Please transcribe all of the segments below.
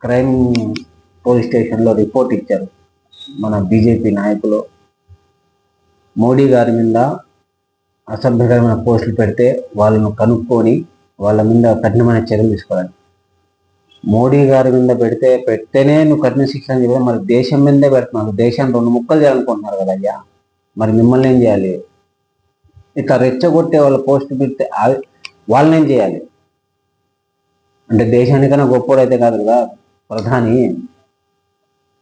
Crime police స్టేషన్లో report ఇచ్చారు మన బీజేపీ నాయకులు. మోడీ గారి మీద అసభ్యకరమైన పోస్టులు పెడితే వాళ్ళను కనుక్కొని వాళ్ళ మీద కఠినమైన చర్యలు తీసుకోవాలి. మోడీ గారి మీద పెడితేనే నువ్వు కఠిన శిక్ష అని చెప్పి మరి దేశం మీదే పెడుతున్నారు. దేశాన్ని 2 ముక్కలు చేయాలనుకుంటున్నారు కదా అయ్యా. మరి మిమ్మల్ని ఏం చేయాలి? ఇక రెచ్చగొట్టే వాళ్ళ పోస్ట్ పెడితే వాళ్ళని ఏం చేయాలి? అంటే దేశానికన్నా గొప్పోడైతే కాదు కదా ప్రధాని.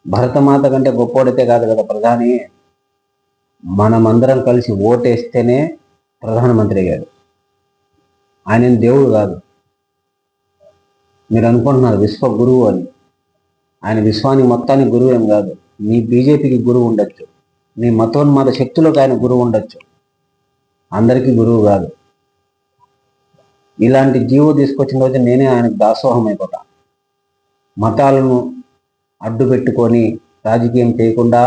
భరతమాత కంటే గొప్పోడైతే కాదు కదా ప్రధాని. మనమందరం కలిసి ఓటేస్తేనే ప్రధానమంత్రి అయ్యాడు. ఆయన దేవుడు కాదు. మీరు అనుకుంటున్నారు విశ్వ గురువు అని. ఆయన విశ్వానికి మొత్తానికి గురువు ఏం కాదు. మీ బీజేపీకి గురువు ఉండొచ్చు, మీ మతోన్మాద శక్తులకు ఆయన గురువు ఉండొచ్చు, అందరికీ గురువు కాదు. ఇలాంటి జీవో తీసుకొచ్చిన రోజు నేనే ఆయనకు దాసోహం అయిపోతా. మతాలను అడ్డు పెట్టుకొని రాజకీయం చేయకుండా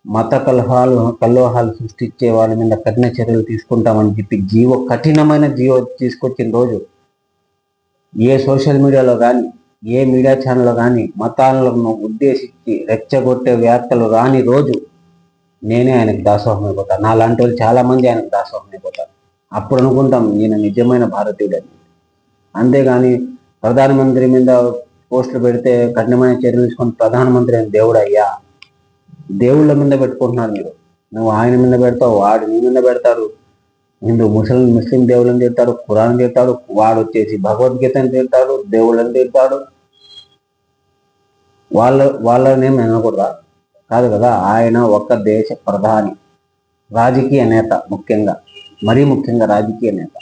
మత కల్లోహాలు సృష్టించే వాళ్ళ మీద కఠిన చర్యలు తీసుకుంటామని చెప్పి కఠినమైన జీవో తీసుకొచ్చిన రోజు ఏ సోషల్ మీడియాలో కానీ ఏ మీడియా ఛానల్లో కానీ మతాలను ఉద్దేశించి రెచ్చగొట్టే వ్యాఖ్యలు రాని రోజు నేనే ఆయనకు దాసోహం అయిపోతాను. నా లాంటి వాళ్ళు చాలామంది ఆయనకు దాసోహం అయిపోతారు. అప్పుడు అనుకుంటాం ఈయన నిజమైన భారతీయుడని. అంతేగాని ప్రధానమంత్రి మీద పోస్టులు పెడితే కఠినమైన చర్యలు తీసుకొని ప్రధానమంత్రి అని దేవుడు అయ్యా. దేవుళ్ళ మీద పెట్టుకుంటున్నారు మీరు. నువ్వు ఆయన మీద పెడతావు, వాడు నీ మీద పెడతారు. ముస్లిం దేవుళ్ళని తిడతాడు, ఖురాన్ తిడతాడు, వాడు వచ్చేసి భగవద్గీతని తిడతాడు, దేవుళ్ళని తిడతాడు. వాళ్ళనేం అనకూడదా? కాదు కదా. ఆయన ఒక్క దేశ ప్రధాని, రాజకీయ నేత, మరీ ముఖ్యంగా రాజకీయ నేత.